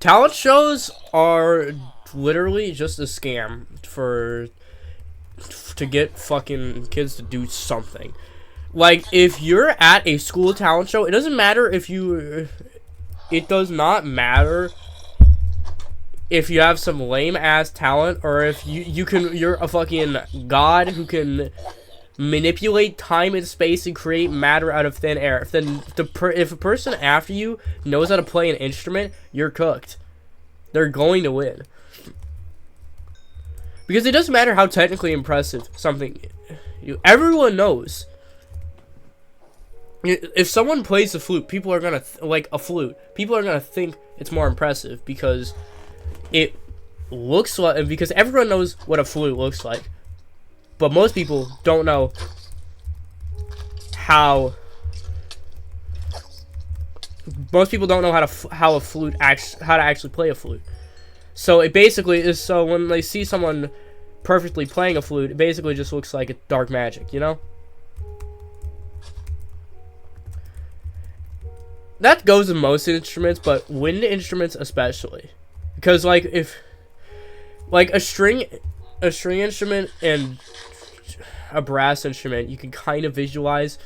Talent shows are literally just a scam to get fucking kids to do something. Like, if you're at a school talent show, it doesn't matter if you... It does not matter if you have some lame-ass talent, or if you're a fucking god who can manipulate time and space and create matter out of thin air. If a person after you knows how to play an instrument, you're cooked. They're going to win. Because it doesn't matter how technically impressive something... Everyone knows. If someone plays the flute, people are gonna... people are gonna think it's more impressive because it looks like... Because everyone knows what a flute looks like. But most people don't know how... Most people don't know how to actually play a flute. So it basically is... So when they see someone perfectly playing a flute, it basically just looks like it's dark magic, you know? That goes in most instruments, but wind instruments especially. Because, like, if... Like, a string instrument and a brass instrument, you can kind of visualize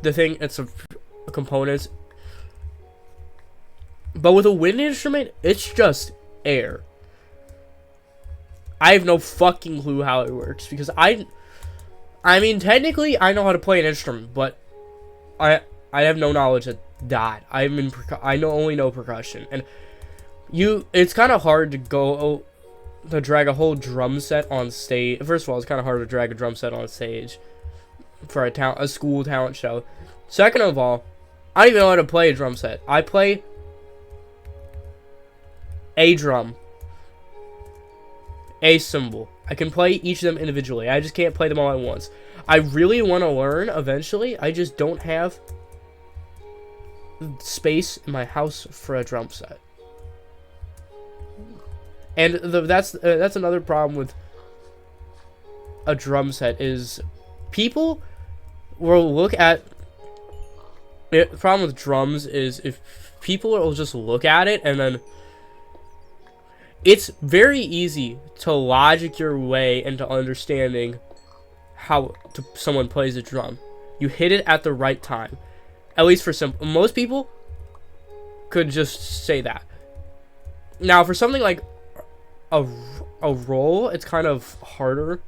the thing. It's a components. But with a wind instrument, it's just air. I have no fucking clue how it works, because I mean, technically, I know how to play an instrument, but I have no knowledge of that. I only know percussion, and it's kind of hard to drag a whole drum set on stage. First of all, it's kind of hard to drag a drum set on stage for a school talent show. Second of all, I don't even know how to play a drum set. I play a drum, a cymbal. I can play each of them individually. I just can't play them all at once. I really want to learn eventually. I just don't have space in my house for a drum set. And that's another problem with a drum set is people will look at it. The problem with drums is if people will just look at it, and then it's very easy to logic your way into understanding how someone plays a drum. You hit it at the right time. At least for most people could just say that. Now, for something like a roll, it's kind of harder.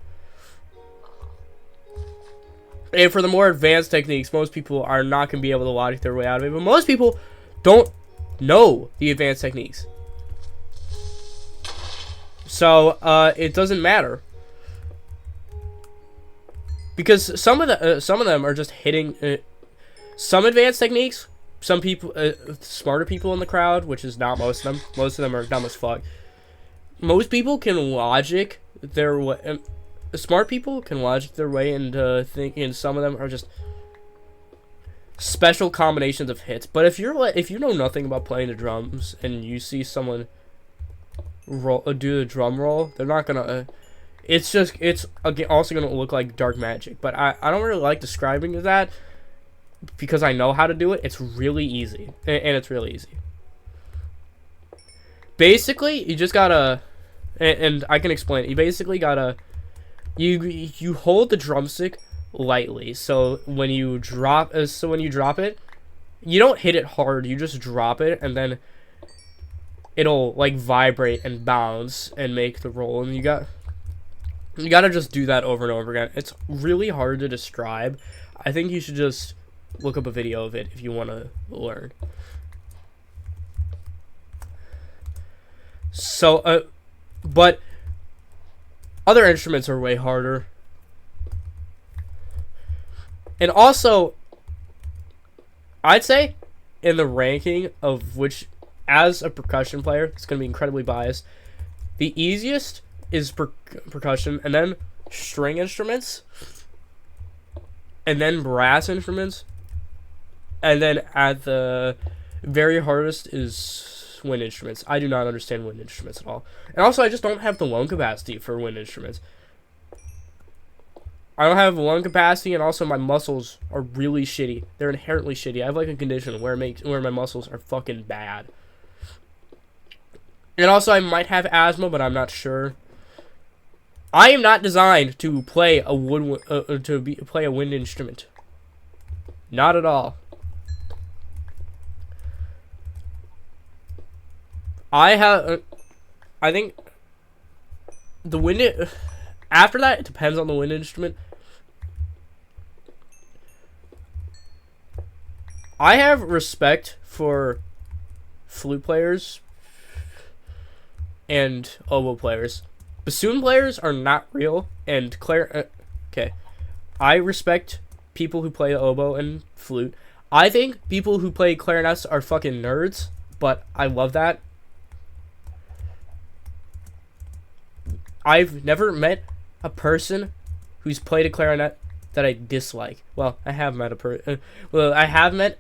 And for the more advanced techniques, most people are not going to be able to logic their way out of it. But most people don't know the advanced techniques. So, it doesn't matter. Because some of them are just hitting... some advanced techniques, some people, smarter people in the crowd, which is not most of them. Most of them are dumb as fuck. Most people can logic their way. Smart people can logic their way into thinking. Some of them are just special combinations of hits. But if you know nothing about playing the drums and you see someone do the drum roll, they're not gonna. It's also gonna look like dark magic. But I don't really like describing that because I know how to do it. It's really easy, and it's really easy. Basically, you just gotta. And I can explain it. You basically gotta, you hold the drumstick lightly. So when you drop it, you don't hit it hard. You just drop it, and then it'll like vibrate and bounce and make the roll. And you gotta just do that over and over again. It's really hard to describe. I think you should just look up a video of it if you want to learn. So, but other instruments are way harder. And also, I'd say in the ranking of which, as a percussion player, it's going to be incredibly biased. The easiest is percussion, and then string instruments, and then brass instruments, and then at the very hardest is wind instruments. I do not understand wind instruments at all. And also, I just don't have the lung capacity for wind instruments. I don't have lung capacity, and also my muscles are really shitty. They're inherently shitty. I have like a condition where my muscles are fucking bad. And also, I might have asthma, but I'm not sure. I am not designed to play a play a wind instrument. Not at all. I think the wind. After that, it depends on the wind instrument. I have respect for flute players and oboe players. Bassoon players are not real, and okay, I respect people who play oboe and flute. I think people who play clarinets are fucking nerds, but I love that. I've never met a person who's played a clarinet that I dislike. Well, I have met I have met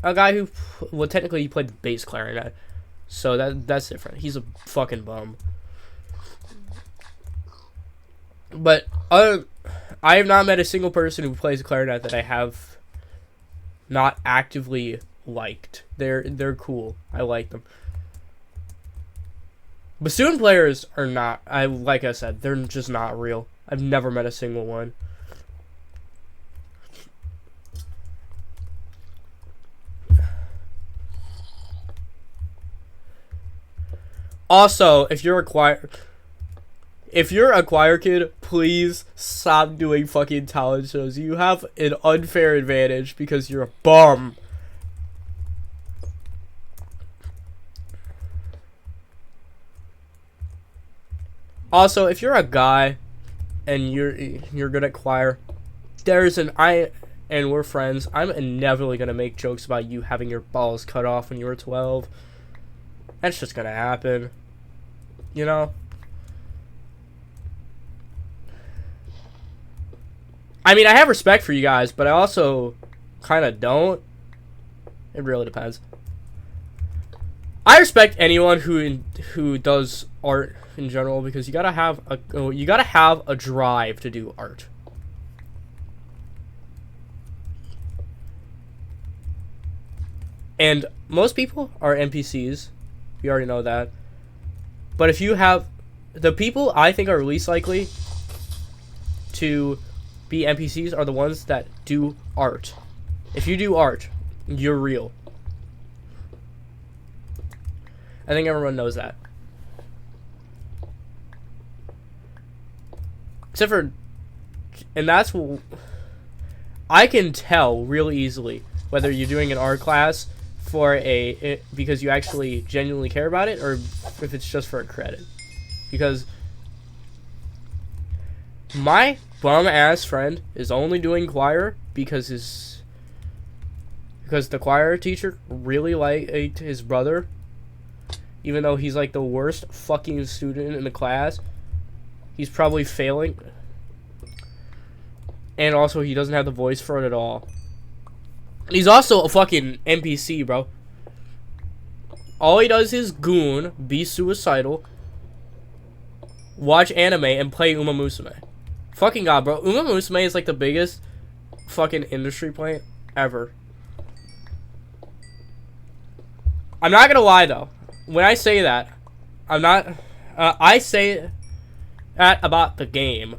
a guy who, well, technically he played the bass clarinet, so that's different. He's a fucking bum. But I have not met a single person who plays a clarinet that I have not actively liked. They're cool. I like them. Bassoon players are not. Like I said, they're just not real. I've never met a single one. Also, if you're a choir kid, please stop doing fucking talent shows. You have an unfair advantage because you're a bum. Also, if you're a guy and you're good at choir, and we're friends, I'm inevitably gonna make jokes about you having your balls cut off when you were 12. That's just gonna happen. You know? I mean, I have respect for you guys, but I also kind of don't. It really depends. I respect anyone who does art in general, because you gotta have a drive to do art. And most people are NPCs. We already know that. But if you have the people I think are least likely to be NPCs are the ones that do art. If you do art, you're real. I think everyone knows that. Except for, and that's what I can tell really easily whether you're doing an art class because you actually genuinely care about it, or if it's just for a credit. Because my bum ass friend is only doing choir because the choir teacher really liked his brother, even though he's like the worst fucking student in the class. He's probably failing, and also he doesn't have the voice for it at all. He's also a fucking NPC, bro. All he does is goon, be suicidal, watch anime, and play Uma Musume. Fucking god, bro. Uma Musume is like the biggest fucking industry plant ever. I'm not gonna lie, though. When I say that, I'm not... I say that about the game.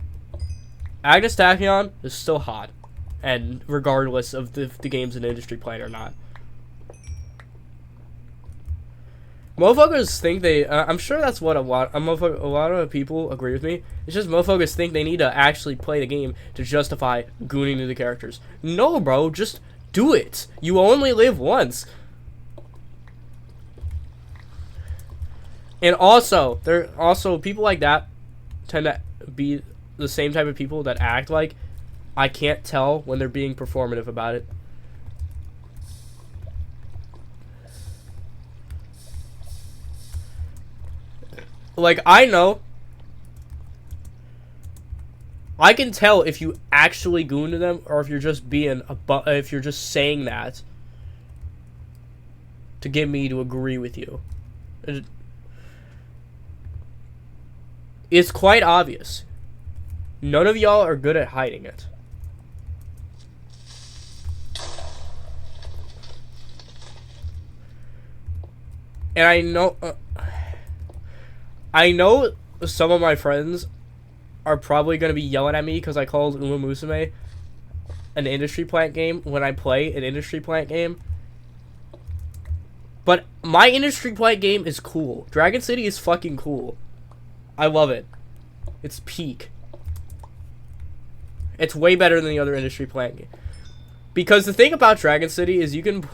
Agnes Tachyon is still hot. And regardless of if the game's an industry plant or not. Motherfuckers think they... I'm sure that's what a lot of people agree with me. It's just motherfuckers think they need to actually play the game to justify gooning to the characters. No, bro. Just do it. You only live once. And also, people like that tend to be the same type of people that act like I can't tell when they're being performative about it. Like, I know. I can tell if you actually goon to them, or if you're just if you're just saying that to get me to agree with you. It's quite obvious. None of y'all are good at hiding it. And I know... I know some of my friends are probably going to be yelling at me because I called Uma Musume an industry plant game when I play an industry plant game. But my industry plant game is cool. Dragon City is fucking cool. I love it. It's peak. It's way better than the other industry plant game. Because the thing about Dragon City is you can...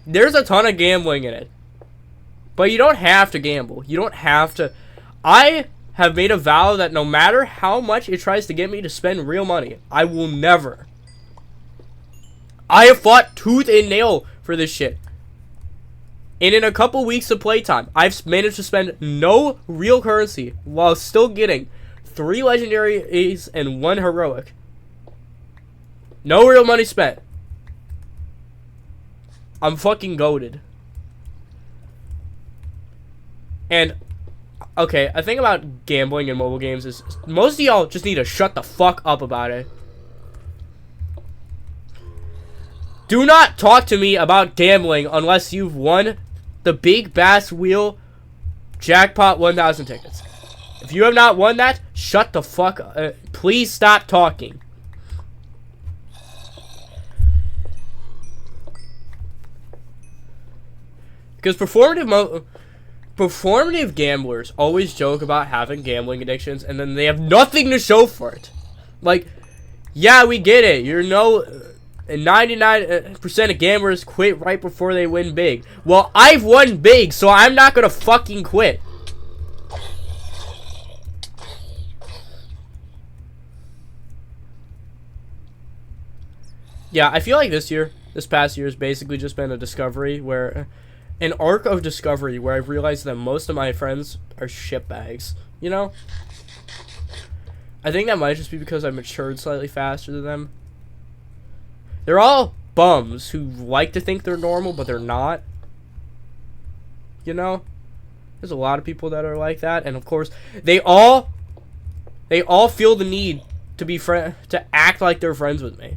There's a ton of gambling in it. But you don't have to gamble. You don't have to... I have made a vow that no matter how much it tries to get me to spend real money, I will never. I have fought tooth and nail for this shit. And in a couple weeks of playtime, I've managed to spend no real currency while still getting 3 legendaries and 1 heroic. No real money spent. I'm fucking goated. And, okay, a thing about gambling in mobile games is most of y'all just need to shut the fuck up about it. Do not talk to me about gambling unless you've won the Big Bass Wheel Jackpot 1,000 tickets. If you have not won that, shut the fuck up. Please stop talking. Because performative gamblers always joke about having gambling addictions, and then they have nothing to show for it. Like, yeah, we get it. You're no... 99% of gamblers quit right before they win big. Well, I've won big, so I'm not gonna fucking quit. Yeah, I feel like this past year has basically just been a discovery where... An arc of discovery where I've realized that most of my friends are shitbags. You know? I think that might just be because I matured slightly faster than them. They're all bums who like to think they're normal, but they're not. You know? There's a lot of people that are like that, and of course, they all feel the need to be to act like they're friends with me.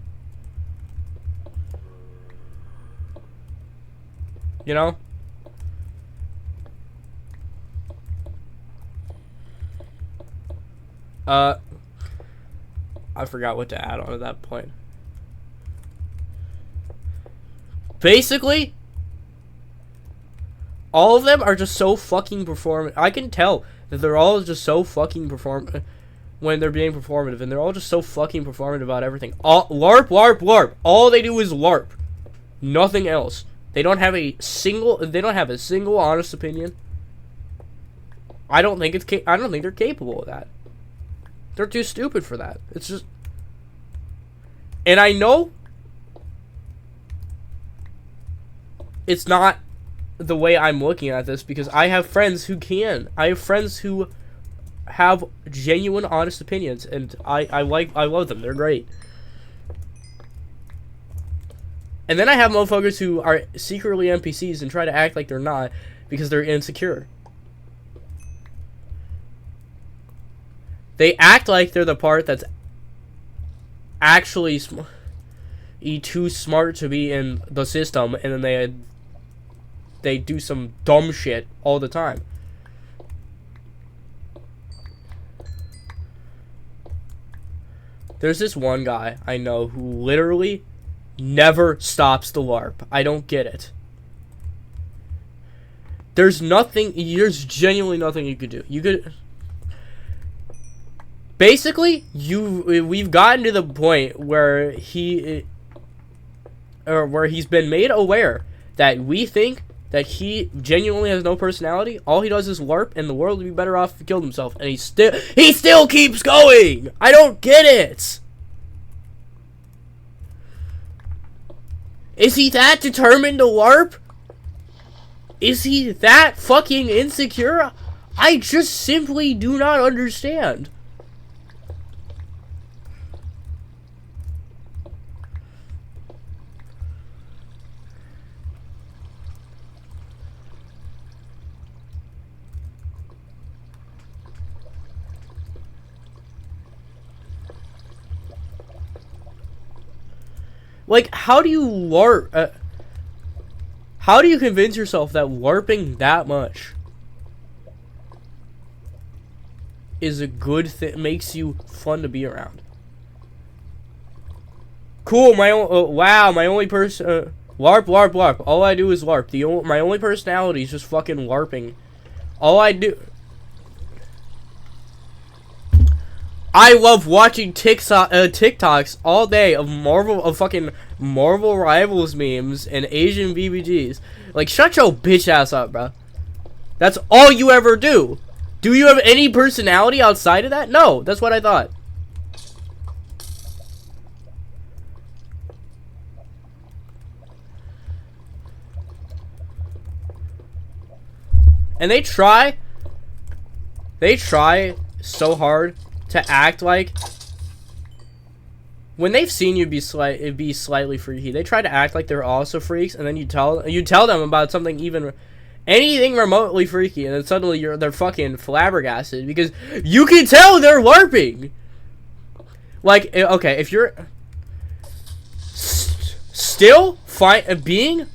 You know? I forgot what to add on at that point. Basically, all of them are just so fucking performative. I can tell that they're all just so fucking when they're being performative, and they're all just so fucking performative about everything. All LARP, LARP, LARP. All they do is LARP. Nothing else. They don't have a single honest opinion. I don't think they're capable of that. They're too stupid for that. It's just... And I know it's not the way I'm looking at this because I have friends who can. I have friends who have genuine, honest opinions, and I love them. They're great. And then I have motherfuckers who are secretly NPCs and try to act like they're not because they're insecure. They act like they're the part that's actually too smart to be in the system, and then they do some dumb shit all the time. There's this one guy I know who literally never stops the LARP. I don't get it. There's genuinely nothing you could do. You could... Basically, we've gotten to the point where he's been made aware that we think that he genuinely has no personality. All he does is LARP, and the world would be better off if he killed himself. And he still keeps going. I don't get it. Is he that determined to LARP? Is he that fucking insecure? I just simply do not understand. Like, how do you LARP? How do you convince yourself that LARPing that much is a good thing, makes you fun to be around. Cool, wow, my only person, LARP, LARP, LARP. All I do is LARP. My only personality is just fucking LARPing. All I do. I love watching TikToks all day of fucking Marvel Rivals memes and Asian BBGs. Like, shut your bitch ass up, bro. That's all you ever do. Do you have any personality outside of that? No, that's what I thought. And they try so hard to act like, when they've seen you be slightly freaky, they try to act like they're also freaks, and then you tell them about something anything remotely freaky, and then suddenly they're fucking flabbergasted because you can tell they're LARPing. Like, okay, if you're still being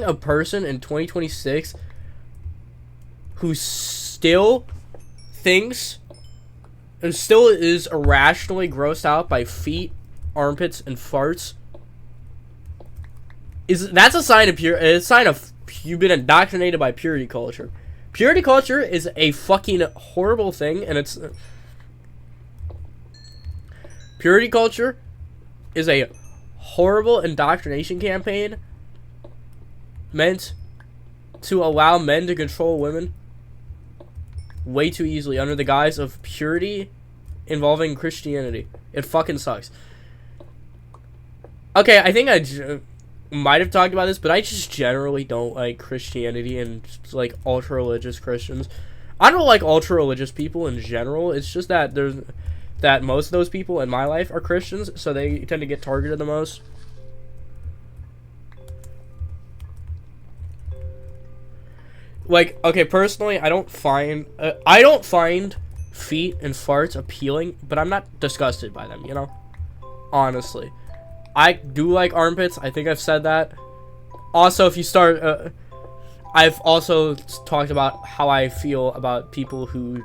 a person in 2026 who still is irrationally grossed out by feet, armpits, and farts, that's a sign of you've been indoctrinated by purity culture. Purity culture is a fucking horrible thing, and purity culture is a horrible indoctrination campaign meant to allow men to control women way too easily under the guise of purity involving Christianity. It fucking sucks. Okay, I think I might have talked about this, but I just generally don't like Christianity and like ultra religious Christians. I don't like ultra religious people in general. It's just that most of those people in my life are Christians, so they tend to get targeted the most. Like, okay, personally, I don't find feet and farts appealing, but I'm not disgusted by them, you know? Honestly. I do like armpits. I think I've said that. Also, if you start, I've also talked about how I feel about people who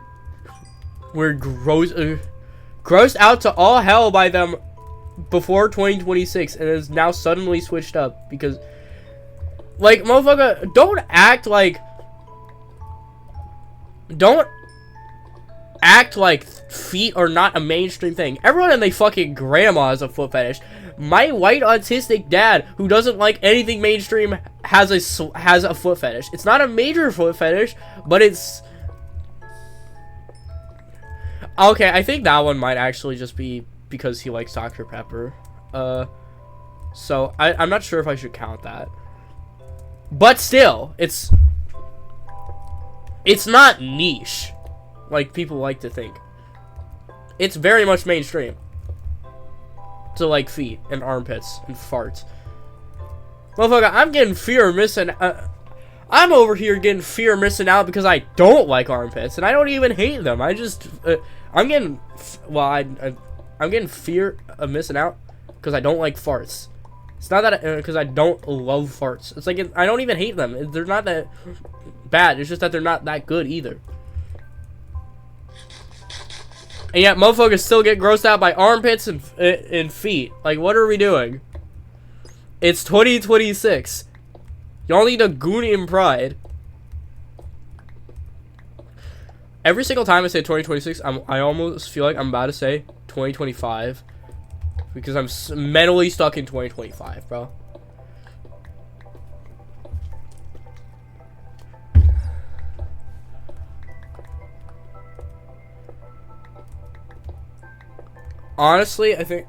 were grossed out to all hell by them before 2026 and is now suddenly switched up because, like, motherfucker, don't act like feet are not a mainstream thing. Everyone and they fucking grandma has a foot fetish. My white autistic dad, who doesn't like anything mainstream, has a foot fetish. It's not a major foot fetish, but it's okay. I think that one might actually just be because he likes Dr. Pepper. So I'm not sure if I should count that. But still, it's not niche, like people like to think. It's very much mainstream to like feet and armpits and farts. Motherfucker, I'm getting fear of missing. I'm over here getting fear of missing out because I don't like armpits and I don't even hate them. I just I'm getting fear of missing out because I don't like farts. It's not that because I don't love farts. It's like I don't even hate them. They're not that bad. It's just that they're not that good either. And yet, motherfuckers still get grossed out by armpits and feet. Like, what are we doing? It's 2026. Y'all need a Goonian pride. Every single time I say 2026, I almost feel like I'm about to say 2025. Because I'm mentally stuck in 2025, bro. Honestly, I think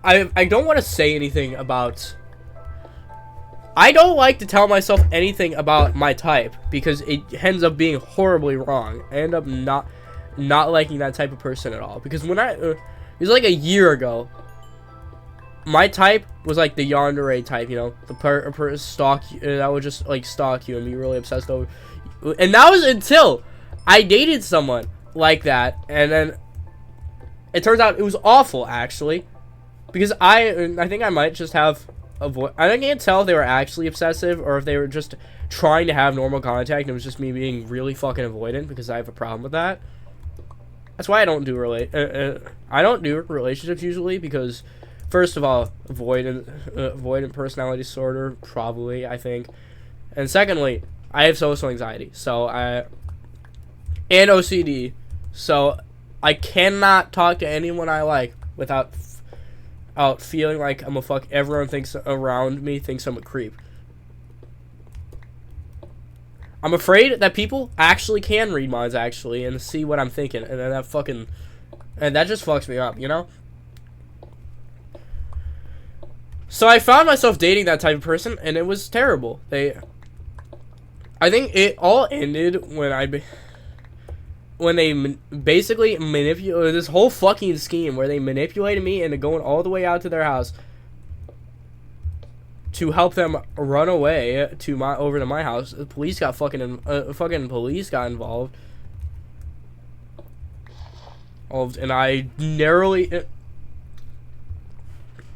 I don't want to say anything about. I don't like to tell myself anything about my type because it ends up being horribly wrong. I end up not liking that type of person at all. Because when it was like a year ago, my type was like the yandere type, you know, the stalk that would just like stalk you and be really obsessed over. And that was until I dated someone like that, and then it turns out it was awful, actually, because I think I might just have avoid. I can't tell if they were actually obsessive or if they were just trying to have normal contact and it was just me being really fucking avoidant because I have a problem with that. That's why I don't do relationships usually, because first of all, avoidant personality disorder, probably, I think. And secondly, I have social anxiety, and OCD, so I cannot talk to anyone I like without feeling like I'm a fuck. Everyone around me thinks I'm a creep. I'm afraid that people actually can read minds and see what I'm thinking, and then that just fucks me up, you know? So I found myself dating that type of person, and it was terrible. I think it all ended when they basically manipulated this whole fucking scheme where they manipulated me into going all the way out to their house to help them run away over to my house. The police got fucking police got involved. And I narrowly,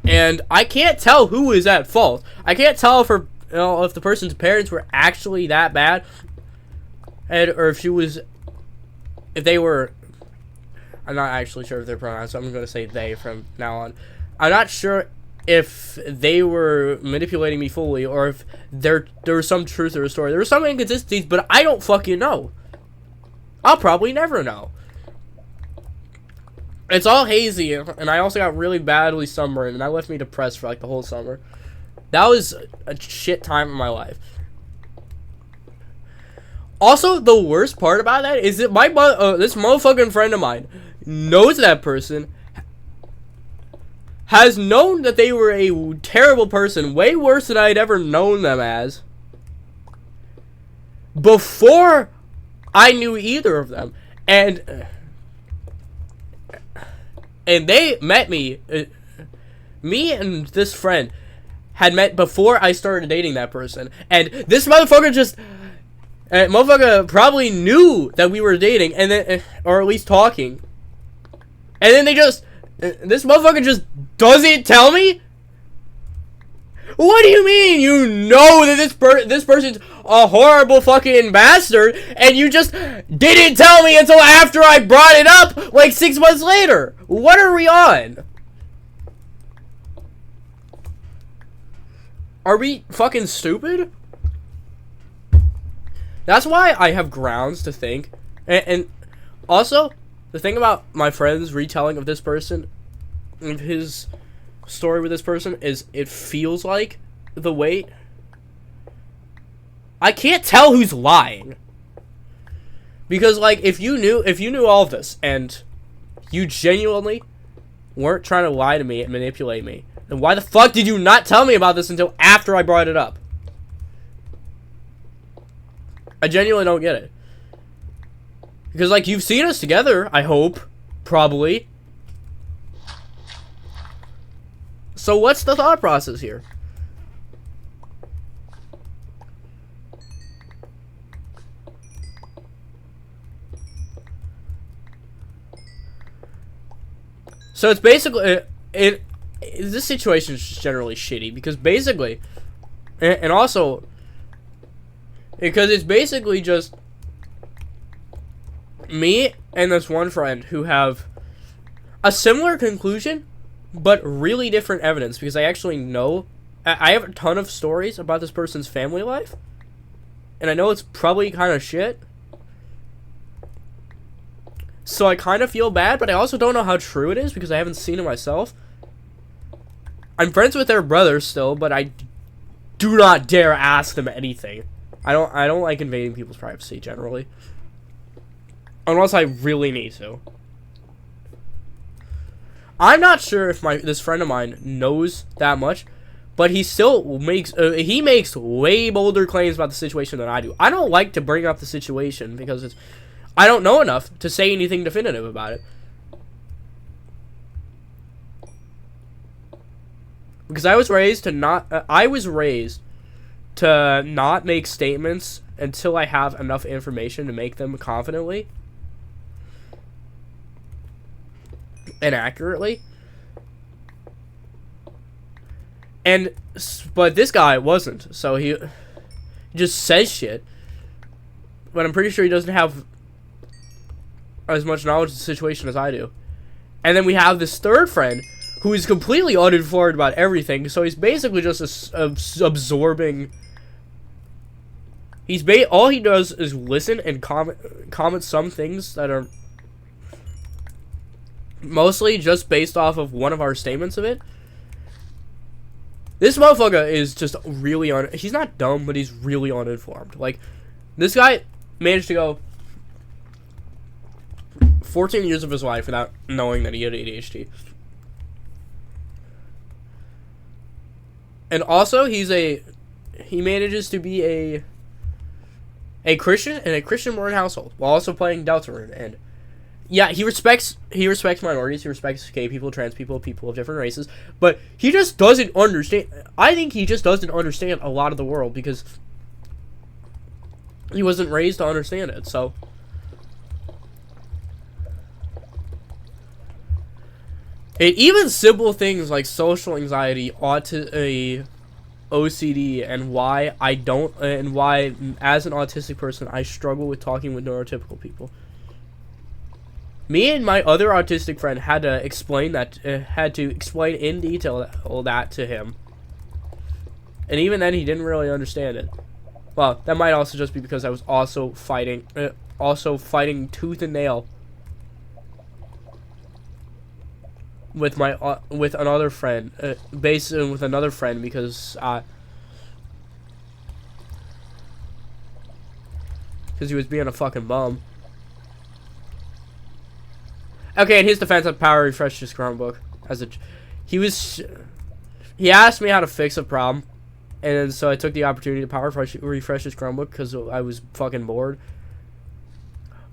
and I can't tell who is at fault. I can't tell if the person's parents were actually that bad, or if they were. I'm not actually sure of their pronouns, so I'm going to say they from now on. I'm not sure if they were manipulating me fully, or if there was some truth to the story. There were some inconsistencies, but I don't fucking know. I'll probably never know. It's all hazy, and I also got really badly sunburned, and that left me depressed for like the whole summer. That was a shit time in my life. Also, the worst part about that is that this motherfucking friend of mine knows that person, has known that they were a terrible person, way worse than I'd ever known them as, before I knew either of them. And they met me. Me and this friend had met before I started dating that person. And this motherfucker probably knew that we were dating, and then, or at least talking. And then this motherfucker just doesn't tell me? What do you mean you know that this person's a horrible fucking bastard, and you just didn't tell me until after I brought it up like 6 months later? What are we on? Are we fucking stupid? That's why I have grounds to think, and also, the thing about my friend's retelling of this person, of his story with this person, is it feels like the weight. I can't tell who's lying. Because, like, if you knew all of this, and you genuinely weren't trying to lie to me and manipulate me, then why the fuck did you not tell me about this until after I brought it up? I genuinely don't get it. Because, like, you've seen us together, I hope. Probably. So what's the thought process here? So it's basically... this situation is just generally shitty. Because basically... And also... Because it's basically just... me and this one friend who have a similar conclusion, but really different evidence, because I actually know, I have a ton of stories about this person's family life, and I know it's probably kind of shit, so I kind of feel bad, but I also don't know how true it is, because I haven't seen it myself. I'm friends with their brother still, but I do not dare ask them anything. I don't like invading people's privacy, generally. Unless I really need to. I'm not sure if this friend of mine knows that much, but he still makes way bolder claims about the situation than I do. I don't like to bring up the situation because I don't know enough to say anything definitive about it. Because I was raised to not make statements until I have enough information to make them confidently and accurately. But this guy wasn't, so he just says shit. But I'm pretty sure he doesn't have as much knowledge of the situation as I do. And then we have this third friend who is completely uninformed about everything, so he's basically just absorbing. All he does is listen and comment some things that are mostly just based off of one of our statements of it. This motherfucker is just really he's not dumb, but he's really uninformed. Like, this guy managed to go 14 years of his life without knowing that he had ADHD. And also, he manages to be a Christian in a Christian-born household while also playing Deltarune. And yeah, he respects minorities, he respects gay people, trans people, people of different races, but he just doesn't understand. I think he just doesn't understand a lot of the world because he wasn't raised to understand it. So even simple things like social anxiety, OCD, and why as an autistic person I struggle with talking with neurotypical people. Me and my other autistic friend had to explain in detail all that to him, and even then he didn't really understand it. Well, that might also just be because I was also fighting tooth and nail with another friend, with another friend because he was being a fucking bum. Okay, in his defense, I power refreshed his Chromebook he asked me how to fix a problem, and so I took the opportunity to power refresh his Chromebook because I was fucking bored.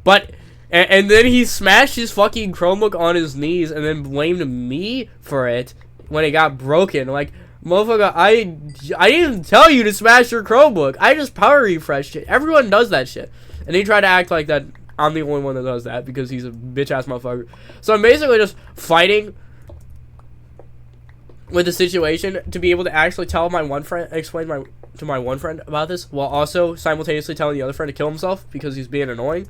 But and then he smashed his fucking Chromebook on his knees and then blamed me for it when it got broken. Like, motherfucker, I didn't tell you to smash your Chromebook. I just power refreshed it. Everyone does that shit, and he tried to act like that I'm the only one that does that because he's a bitch-ass motherfucker. So I'm basically just fighting with the situation to be able to actually tell explain to my one friend about this while also simultaneously telling the other friend to kill himself because he's being annoying.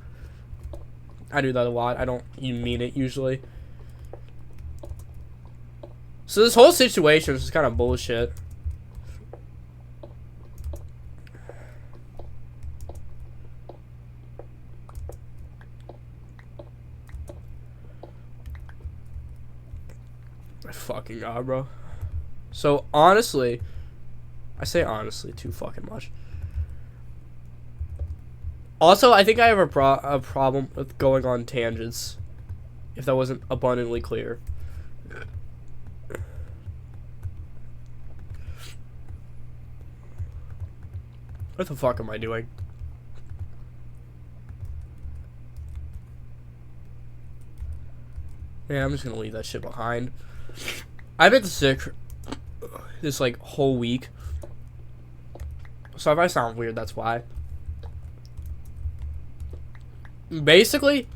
I do that a lot. I don't even mean it usually. So this whole situation is just kind of bullshit. Fucking god, bro. So honestly, I say honestly too fucking much. Also, I think I have a problem with going on tangents, if that wasn't abundantly clear. What the fuck am I doing? Yeah, I'm just gonna leave that shit behind. I've been sick this like whole week, so if I sound weird, that's why. Basically,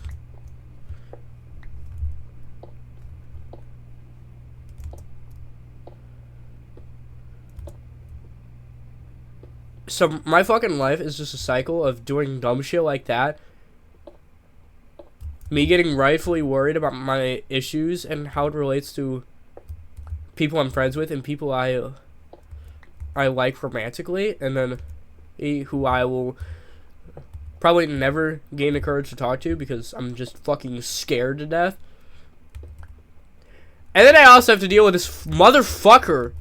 so my fucking life is just a cycle of doing dumb shit like that, me getting rightfully worried about my issues and how it relates to people I'm friends with and people I like romantically, and then who I will probably never gain the courage to talk to because I'm just fucking scared to death. And then I also have to deal with this motherfucker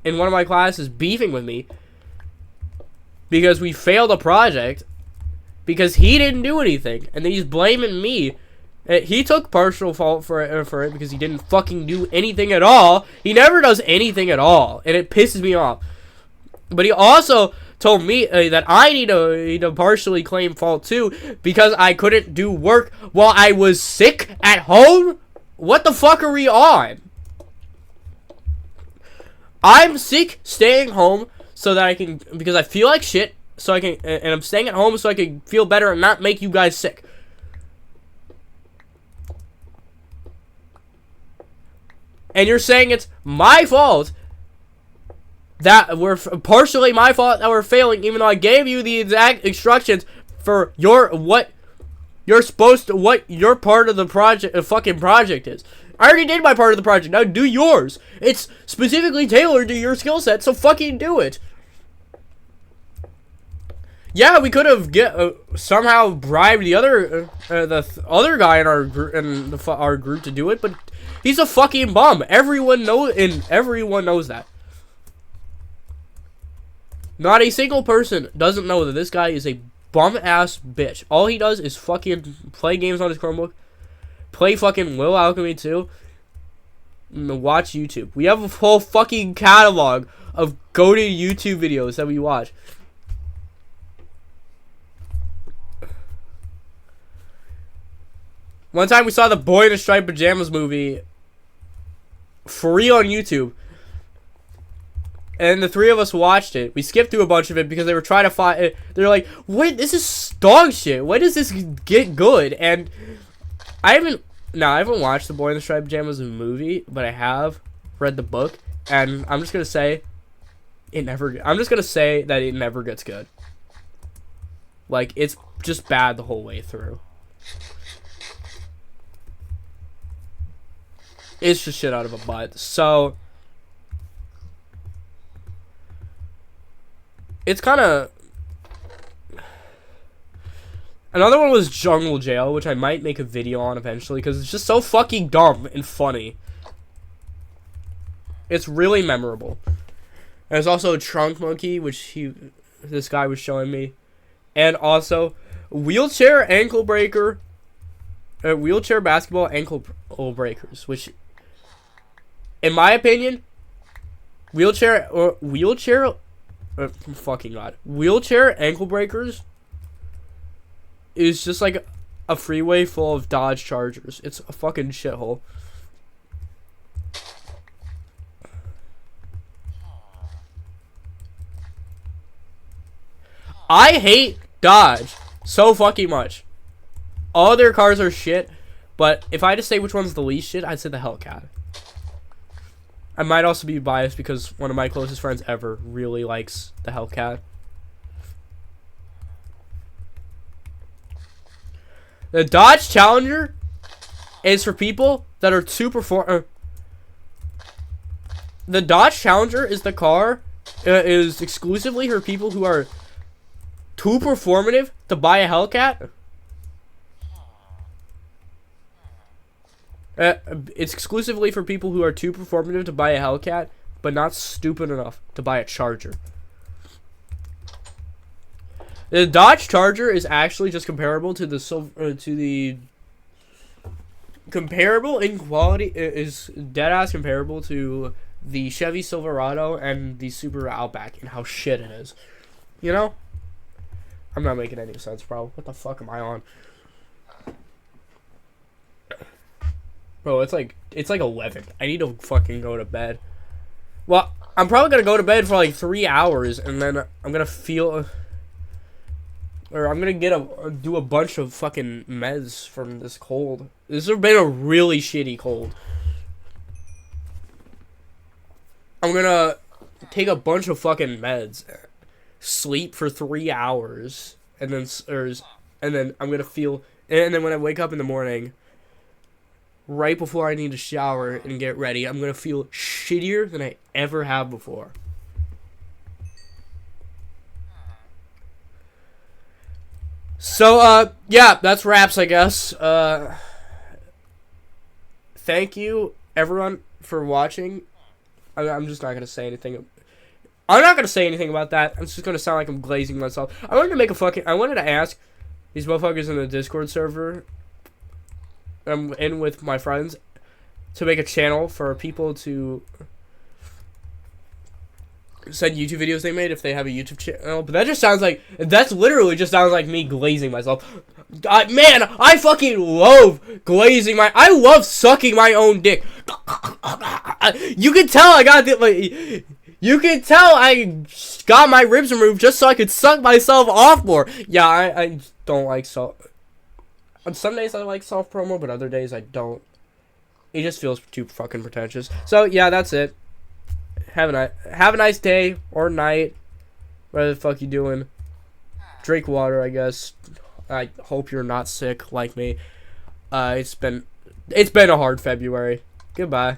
in one of my classes beefing with me because we failed a project because he didn't do anything, and then he's blaming me. He took partial fault for it because he didn't fucking do anything at all. He never does anything at all, and it pisses me off. But he also told me that I need to partially claim fault too because I couldn't do work while I was sick at home. What the fuck are we on? I'm sick, staying home so that I can, because I feel like shit, so I can, and I'm staying at home so I can feel better and not make you guys sick. And you're saying it's my fault that were partially my fault that we're failing, even though I gave you the exact instructions for what you're supposed to, what your part of the project, fucking project is. I already did my part of the project. Now do yours. It's specifically tailored to your skill set, so fucking do it. Yeah, we could have somehow bribed the other guy in our group to do it, but he's a fucking bum. Everyone knows that. Not a single person doesn't know that this guy is a bum-ass bitch. All he does is fucking play games on his Chromebook, play fucking Little Alchemy 2, and watch YouTube. We have a whole fucking catalog of goated YouTube videos that we watch. One time we saw the Boy in a Striped Pajamas movie free on YouTube. And the three of us watched it. We skipped through a bunch of it because they were trying to find it. They're like, "Wait, this is dog shit. When does this get good?" And I haven't watched the Boy in the Striped Pajamas movie, but I have read the book, and I'm just gonna say that it never gets good. Like, it's just bad the whole way through. It's just shit out of a butt. So it's kind of... Another one was Jungle Jail, which I might make a video on eventually, because it's just so fucking dumb and funny. It's really memorable. There's also Trunk Monkey, which this guy was showing me. And also, Wheelchair Basketball Ankle Breakers, which, in my opinion, Wheelchair Ankle Breakers is just like a freeway full of Dodge Chargers. It's a fucking shithole. I hate Dodge so fucking much. All their cars are shit, but if I had to say which one's the least shit, I'd say the Hellcat. I might also be biased because one of my closest friends ever really likes the Hellcat. The Dodge Challenger is for people that are too the Dodge Challenger is the car is exclusively for people who are too performative to buy a Hellcat. It's exclusively for people who are too performative to buy a Hellcat, but not stupid enough to buy a Charger. The Dodge Charger is actually just comparable to the comparable in quality, is deadass comparable to the Chevy Silverado and the Subaru Outback and how shit it is. You know? I'm not making any sense, bro. What the fuck am I on? Bro, it's like 11. I need to fucking go to bed. Well, I'm probably gonna go to bed for like 3 hours, and then I'm gonna do a bunch of fucking meds from this cold. This has been a really shitty cold. I'm gonna take a bunch of fucking meds, sleep for 3 hours, and then I'm gonna feel, and then when I wake up in the morning, right before I need to shower and get ready, I'm gonna feel shittier than I ever have before. So, yeah, that's wraps, I guess. Thank you, everyone, for watching. I'm just not gonna say anything. I'm not gonna say anything about that. I'm just gonna sound like I'm glazing myself. I wanted to ask these motherfuckers in the Discord server I'm in with my friends to make a channel for people to send YouTube videos they made if they have a YouTube channel. But that literally just sounds like me glazing myself. Man, I fucking love I love sucking my own dick. You can tell I got my ribs removed just so I could suck myself off more. Yeah, I don't like salt. On some days I like soft promo, but other days I don't. It just feels too fucking pretentious. So yeah, that's it. have a nice day or night, whatever the fuck you doing. Drink water, I guess. I hope you're not sick like me. It's been a hard February. Goodbye.